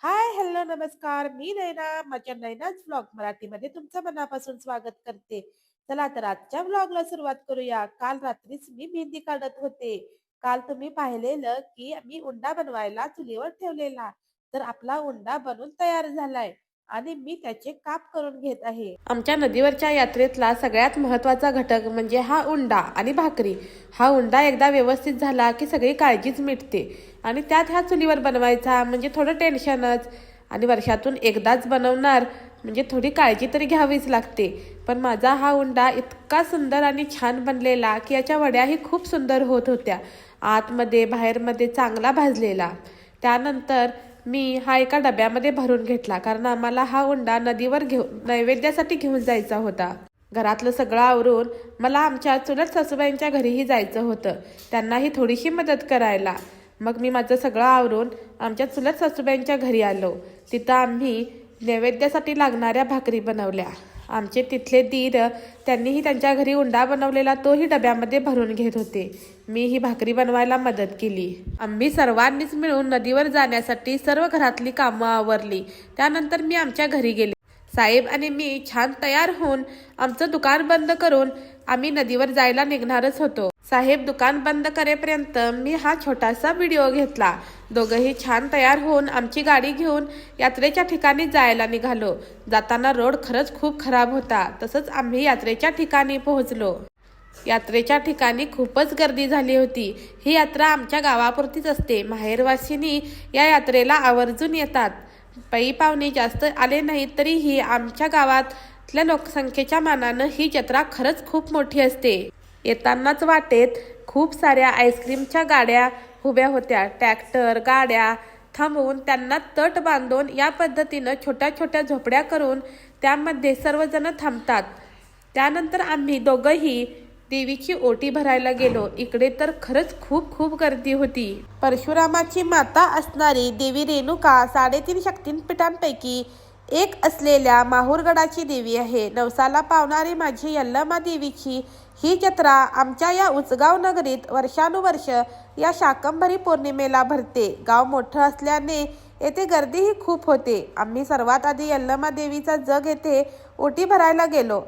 हाय, hello, नमस्कार. मी नैना. माझ्या नैनाच vlog मराठीमध्ये तुमचं मनापासून स्वागत करते. चला तर आजच्या व्लॉगला सुरुवात करूया. काल रात्रीच मी मेहंदी काढत होते. काल तुम्ही पाहिलेलं की मी उंडा बनवायला चुलीवर ठेवलेला. तर आपला उंडा बनून तयार झालाय आणि मी त्याचे काप करून घेत आहे. आमच्या नदीवरच्या यात्रेतला सगळ्यात महत्वाचा घटक म्हणजे हा उंडा आणि भाकरी. हा उंडा एकदा व्यवस्थित झाला की सगळी काळजीच मिटते. आणि त्यात ह्या चुलीवर बनवायचा म्हणजे थोडं टेन्शनच. आणि वर्षातून एकदाच बनवणार म्हणजे थोडी काळजी तरी घ्यावीच लागते. पण माझा हा उंडा इतका सुंदर आणि छान बनलेला की याच्या वड्याही खूप सुंदर होत होत्या. आतमध्ये बाहेरमध्ये चांगला भाजलेला. त्यानंतर मी हा एका डब्यामध्ये भरून घेतला, कारण आम्हाला हा उंडा नदीवर नैवेद्यासाठी घेऊन जायचा होता. घरातलं सगळं आवरून मला आमच्या चुलत सासूबाईंच्या घरीही जायचं होतं, त्यांनाही थोडीशी मदत करायला. मग मी माझं सगळं आवरून आमच्या चुलत सासूबाईंच्या घरी आलो. तिथं आम्ही नैवेद्यासाठी लागणाऱ्या भाकरी बनवल्या. आमचे तिथले दीर त्यांनीही त्यांच्या घरी उंडा बनवलेला तोही डब्यामध्ये भरून घेत होते. मी ही भाकरी बनवायला मदत केली. आम्ही सर्वांनीच मिळून नदीवर जाण्यासाठी सर्व घरातली कामं आवरली. त्यानंतर मी आमच्या घरी गेले. साहेब आणि मी छान तयार होऊन आमचं दुकान बंद करून आम्ही नदीवर जायला निघणारच होतो. साहेब दुकान बंद करेपर्यंत मी हा छोटासा व्हिडिओ घेतला. दोघंही छान तयार होऊन आमची गाडी घेऊन यात्रेच्या ठिकाणी जायला निघालो. जाताना रोड खरंच खूप खराब होता. तसंच आम्ही यात्रेच्या ठिकाणी पोहोचलो. यात्रेच्या ठिकाणी खूपच गर्दी झाली होती. ही यात्रा आमच्या गावापुरतीच असते. माहेरवासिनी या यात्रेला आवर्जून येतात. पै पाहुणे जास्त आले नाहीत तरीही आमच्या गावातल्या लोकसंख्येच्या मानानं ही जत्रा खरंच खूप मोठी असते. येतानाच वाटेत खूप साऱ्या आईस्क्रीमच्या गाड्या उभ्या होत्या. ट्रॅक्टर गाड्या थांबवून त्यांना तट बांधून या पद्धतीनं छोट्या छोट्या झोपड्या करून त्यामध्ये सर्वजण थांबतात. त्यानंतर आम्ही दोघंही देवीची ओटी भरायला गेलो. इकडे तर खरंच खूप खूप गर्दी होती. परशुरामाची माता असणारी देवी रेणुका 3.5 शक्तिपीठांपैकी एक असलेल्या माहूरगडाची देवी आहे. नवसाला पावणारी माझी यल्लमा देवीची ही जत्रा आमच्या या उचगाव नगरीत वर्षानुवर्ष या शाकंभरी पौर्णिमेला भरते. गाव मोठं असल्याने येथे गर्दीही खूप होते. आम्ही सर्वात आधी यल्लमा देवीचा जग येथे ओटी भरायला गेलो.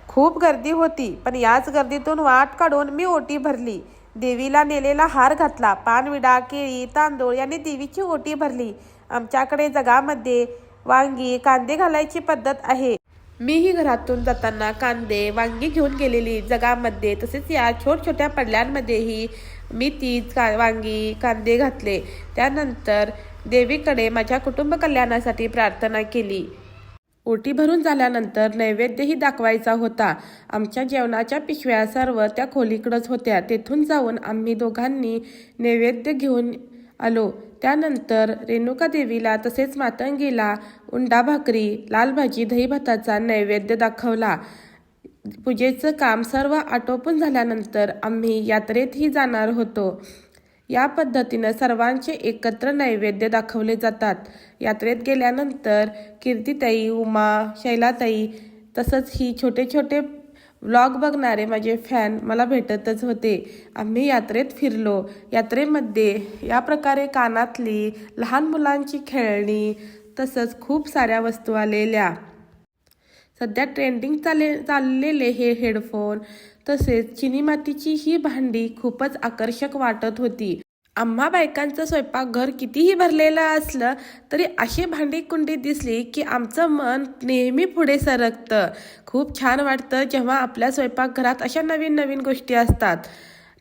खूप गर्दी होती, पण याच गर्दीतून वाट काढून मी ओटी भरली. देवीला नेलेला हार घातला. पानविडा, केळी, तांदूळ यांनी देवीची ओटी भरली. आमच्याकडे जगामध्ये वांगी, कांदे घालायची पद्धत आहे. मीही घरातून जाताना कांदे, वांगी घेऊन गेलेली जगामध्ये. तसेच या छोट्या पडल्यांमध्येही मी वांगी, कांदे घातले. त्यानंतर देवीकडे माझ्या कुटुंब कल्याणासाठी प्रार्थना केली. ओटी भरून झाल्यानंतर नैवेद्यही दाखवायचा होता. आमच्या जेवणाच्या पिशव्या सर्व त्या खोलीकडेच होत्या. तेथून जाऊन आम्ही दोघांनी नैवेद्य घेऊन आलो. त्यानंतर रेणुका देवीला तसेच मातंगीला उंडा भाकरी, लाल भाजी, दही भाताचा नैवेद्य दाखवला. पूजेचं काम सर्व आटोपून झाल्यानंतर आम्ही यात्रेतही जाणार होतो. या पद्धतीनं सर्वांचे एकत्र नैवेद्य दाखवले जातात. यात्रेत गेल्यानंतर कीर्तीताई, उमा, शैलाताई तसंच ही छोटे छोटे व्लॉग बघणारे माझे फॅन मला भेटतच होते. आम्ही यात्रेत फिरलो. यात्रेमध्ये या प्रकारे कानातली, लहान मुलांची खेळणी तसंच खूप साऱ्या वस्तू आलेल्या. सध्या ट्रेंडिंग चाललेले हे हेडफोन तसेच चिनी मातीची ही भांडी खूपच आकर्षक वाटत होती. आम्हा बायकांचं स्वयंपाकघर कितीही भरलेलं असलं तरी अशी भांडी कुंडी दिसली की आमचं मन नेहमी पुढे सरकतं. खूप छान वाटतं जेव्हा आपल्या स्वयंपाकघरात अशा नवीन नवीन गोष्टी असतात.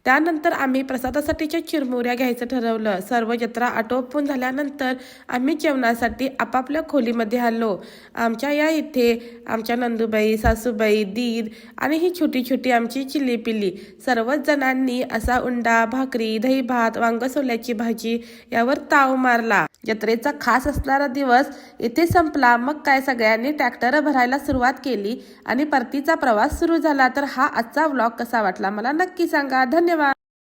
त्यानंतर आम्ही प्रसादासाठीच्या चिरमुऱ्या घ्यायचं ठरवलं. सर्व जत्रा आटोपून झाल्यानंतर आम्ही जेवणासाठी आपापल्या खोलीमध्ये आलो. आमच्या या इथे आमच्या नंदूबाई, सासूबाई, दीर आणि ही छोटी छोटी आमची चिल्ली-पिल्ली सर्वच जणांनी असा उंडा, भाकरी, दही भात, वांगसोल्याची भाजी यावर ताव मारला. जत्रेचा खास असणारा दिवस इथे संपला. मग काय सगळ्यांनी ट्रॅक्टर भरायला सुरुवात केली आणि परतीचा प्रवास सुरू झाला. तर हा आजचा व्लॉग कसा वाटला मला नक्की सांगा. धन्यवाद.